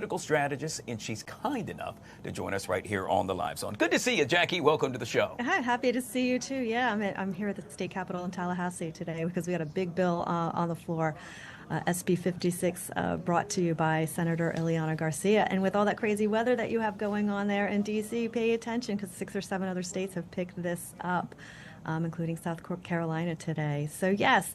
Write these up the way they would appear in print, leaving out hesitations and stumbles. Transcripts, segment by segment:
political strategist, and she's kind enough to join us right here on the Live Zone. Good to see you, Jackie. Welcome to the show. Hi, happy to see you too. Yeah, I'm here at the state capitol in Tallahassee today because we had a big bill on the floor. SB 56 brought to you by Senator Ileana Garcia. And with all that crazy weather that you have going on there in D.C., pay attention because 6 or 7 other states have picked this up, including South Carolina today. So yes,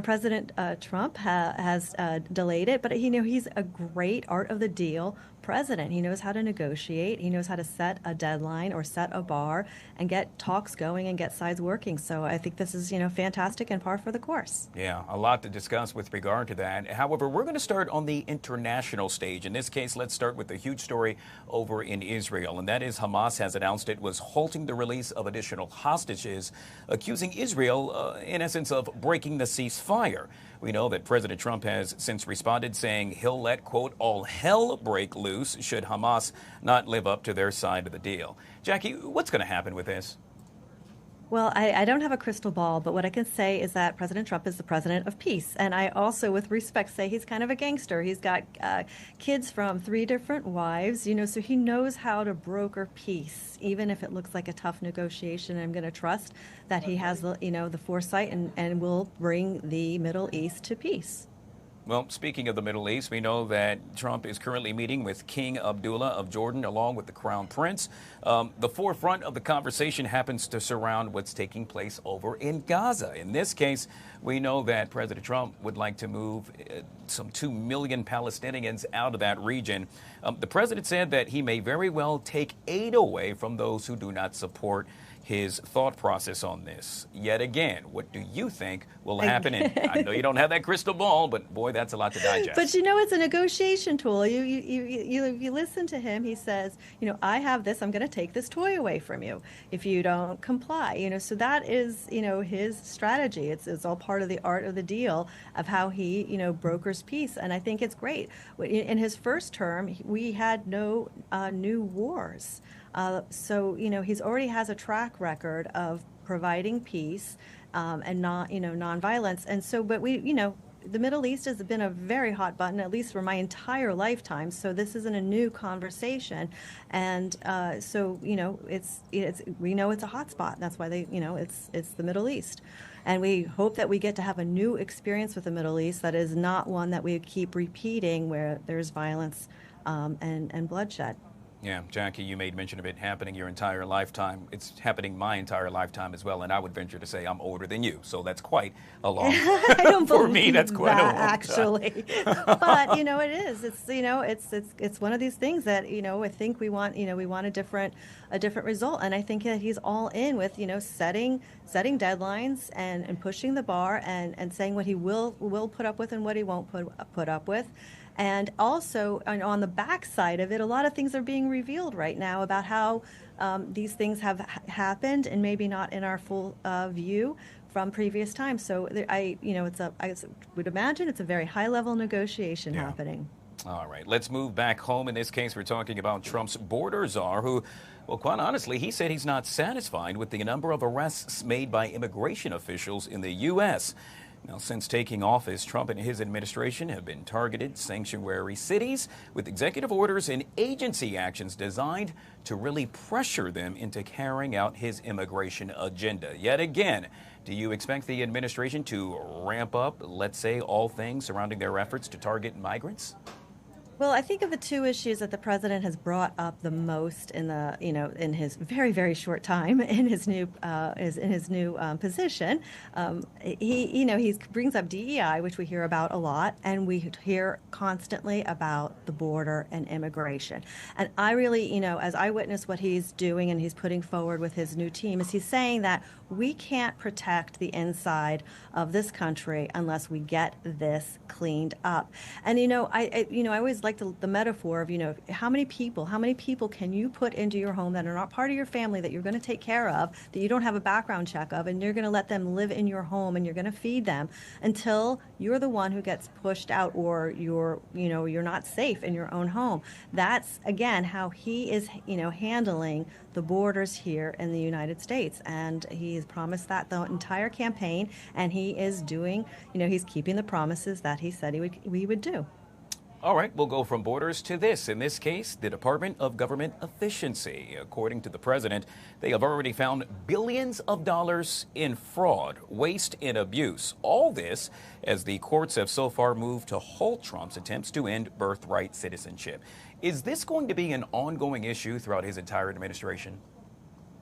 President Trump has delayed it, but he's a great art of the deal president. He knows how to negotiate. He knows how to set a deadline or set a bar and get talks going and get sides working. So I think this is, fantastic and par for the course. Yeah, a lot to discuss with regard to that. However, we're going to start on the international stage. In this case, let's start with the huge story over in Israel, and that is Hamas has announced it was halting the release of additional hostages, accusing Israel, in essence, of breaking the ceasefire. We know that President Trump has since responded, saying he'll let, quote, all hell break loose should Hamas not live up to their side of the deal. Jackie, what's going to happen with this? Well, I don't have a crystal ball, but what I can say is that President Trump is the president of peace. And I also, with respect, say he's kind of a gangster. He's got kids from 3 different wives, so he knows how to broker peace, even if it looks like a tough negotiation. I'm going to trust that he has, the foresight and will bring the Middle East to peace. Well, speaking of the Middle East, we know that Trump is currently meeting with King Abdullah of Jordan along with the Crown Prince. The forefront of the conversation happens to surround what's taking place over in Gaza. In this case, we know that President Trump would like to move some 2 million Palestinians out of that region. The president said that he may very well take aid away from those who do not support his thought process on this. Yet again, what do you think will happen? And I know you don't have that crystal ball, but boy, that's a lot to digest. But it's a negotiation tool. You listen to him. He says, I have this. I'm going to take this toy away from you if you don't comply. So that is, his strategy. It's all part of the art of the deal of how he, brokers peace. And I think it's great. In his first term, we had no new wars. So, he's already has a track record of providing peace and not, nonviolence. And so, but the Middle East has been a very hot button, at least for my entire lifetime. So this isn't a new conversation. And so, we know it's a hot spot. That's why it's the Middle East. And we hope that we get to have a new experience with the Middle East that is not one that we keep repeating where there's violence and bloodshed. Yeah, Jackie, you made mention of it happening your entire lifetime. It's happening my entire lifetime as well, and I would venture to say I'm older than you, so that's quite a long I don't for me. That's quite a long actually. But it is. It's one of these things that I think we want a different result, and I think that he's all in with setting deadlines and pushing the bar and saying what he will put up with and what he won't put up with. And also, on the back side of it, a lot of things are being revealed right now about how these things have happened and maybe not in our full view from previous times. So I would imagine it's a very high-level negotiation happening. All right, let's move back home. In this case, we're talking about Trump's border czar who, well, quite honestly, he said he's not satisfied with the number of arrests made by immigration officials in the U.S. Now, since taking office, Trump and his administration have been targeted sanctuary cities with executive orders and agency actions designed to really pressure them into carrying out his immigration agenda. Yet again, do you expect the administration to ramp up, let's say, all things surrounding their efforts to target migrants? Well, I think of the 2 issues that the president has brought up the most in in his very, very short time in his new position. He brings up DEI, which we hear about a lot, and we hear constantly about the border and immigration. And I really, as I witness what he's doing and he's putting forward with his new team, is he's saying that we can't protect the inside of this country unless we get this cleaned up. And I always like the metaphor of how many people can you put into your home that are not part of your family that you're going to take care of, that you don't have a background check of, and you're going to let them live in your home and you're going to feed them until you're the one who gets pushed out or you're not safe in your own home. That's again how he is handling the borders here in the United States, and he's promised that the entire campaign, and he is doing he's keeping the promises that he said he would do. All right, we'll go from borders to this. In this case, the Department of Government Efficiency. According to the president, they have already found billions of dollars in fraud, waste, and abuse. All this as the courts have so far moved to halt Trump's attempts to end birthright citizenship. Is this going to be an ongoing issue throughout his entire administration?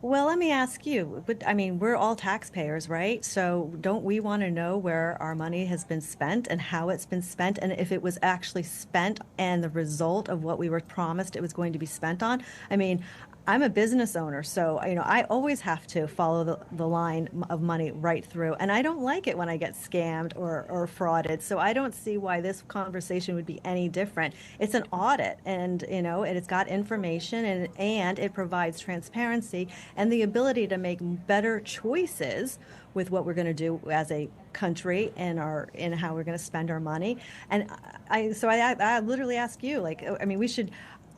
Well, let me ask you, but I mean, we're all taxpayers, right? So don't we want to know where our money has been spent and how it's been spent and if it was actually spent and the result of what we were promised it was going to be spent on? I mean, I'm a business owner, so I always have to follow the line of money right through, and I don't like it when I get scammed or frauded. So I don't see why this conversation would be any different. It's an audit, and it's got information, and it provides transparency and the ability to make better choices with what we're going to do as a country and how we're going to spend our money. And I literally ask you, we should.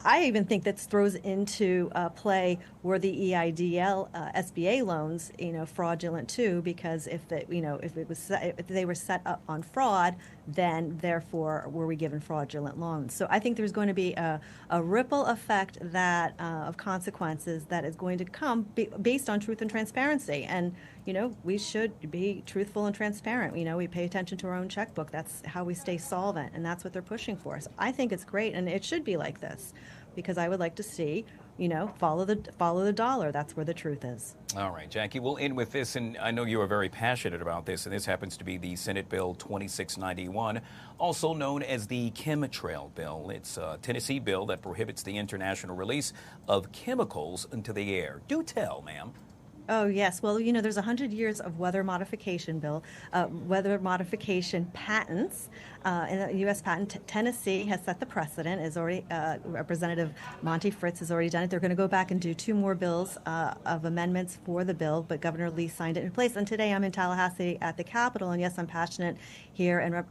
I even think that throws into play were the EIDL SBA loans, fraudulent too, because if they were set up on fraud, then therefore were we given fraudulent loans. So I think there's going to be a ripple effect of consequences that is going to come based on truth and transparency. And we should be truthful and transparent. We pay attention to our own checkbook. That's how we stay solvent, and that's what they're pushing for. So I think it's great, and it should be like this, because I would like to see, follow the dollar. That's where the truth is. All right, Jackie, we'll end with this, and I know you are very passionate about this, and this happens to be the Senate Bill 2691, also known as the Chemtrail bill. It's a Tennessee bill that prohibits the international release of chemicals into the air. Do tell, ma'am. Oh, yes. Well, there's 100 years of weather modification patents. In the U.S. patent, Tennessee has set the precedent. Is already Representative Monty Fritz has already done it. They're going to go back and do 2 more bills of amendments for the bill, but Governor Lee signed it in place. And today I'm in Tallahassee at the Capitol, and yes, I'm passionate here and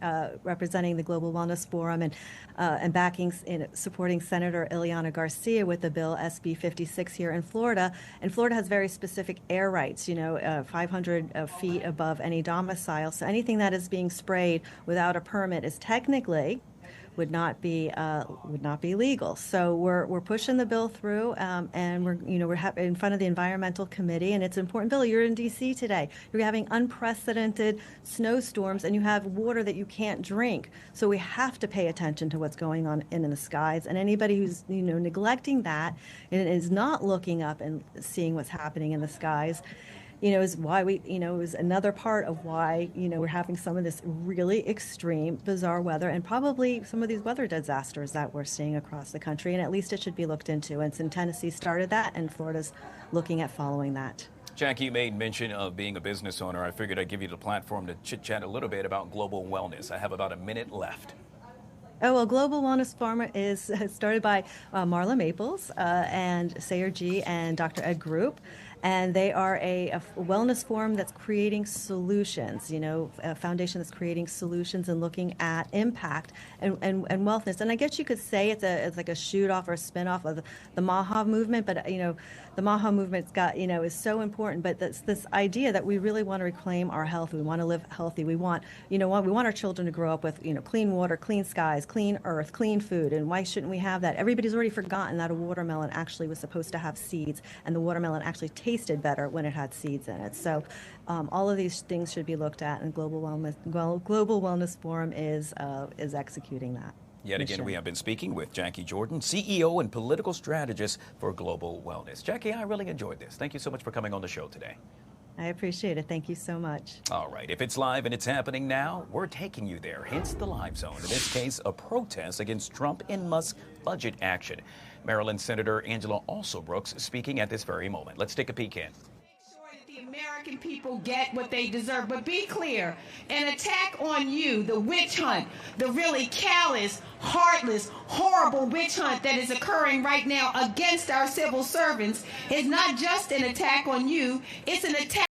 representing the Global Wellness Forum and backing supporting Senator Ileana Garcia with the bill SB 56 here in Florida. And Florida has very specific air rights, 500 feet above any domicile. So anything that is being sprayed without a permit is technically would not be legal. So we're pushing the bill through, and we're in front of the Environmental Committee, and it's an important bill. You're in D.C. today. You're having unprecedented snowstorms, and you have water that you can't drink. So we have to pay attention to what's going on in the skies. And anybody who's neglecting that and is not looking up and seeing what's happening in the skies, is why is another part of why, we're having some of this really extreme, bizarre weather and probably some of these weather disasters that we're seeing across the country. And at least it should be looked into. And since Tennessee started that, and Florida's looking at following that. Jackie, you made mention of being a business owner. I figured I'd give you the platform to chit-chat a little bit about global wellness. I have about a minute left. Oh, well, Global Wellness Forum is started by Marla Maples and Sayer G and Dr. Ed Group. And they are a wellness forum that's creating solutions, a foundation that's creating solutions and looking at impact and wellness. And I guess you could say it's like a shoot off or a spin off of the MAHA movement, but the MAHA movement's got is so important. But this idea that we really want to reclaim our health, we want to live healthy, we want we want our children to grow up with clean water, clean skies, clean earth, clean food. And why shouldn't we have that? Everybody's already forgotten that a watermelon actually was supposed to have seeds, and the watermelon actually tasted better when it had seeds in it. So all of these things should be looked at, and Global Wellness Forum is executing that. Yet again, we have been speaking with Jacquie Jordan, CEO and political strategist for Global Wellness. Jackie, I really enjoyed this. Thank you so much for coming on the show today. I appreciate it. Thank you so much. All right. If it's live and it's happening now, we're taking you there. Hence the live zone. In this case, a protest against Trump and Musk budget action. Maryland Senator Angela Alsobrooks speaking at this very moment. Let's take a peek in. The American people get what they deserve. But be clear, an attack on you, the witch hunt, the really callous, heartless, horrible witch hunt that is occurring right now against our civil servants is not just an attack on you, it's an attack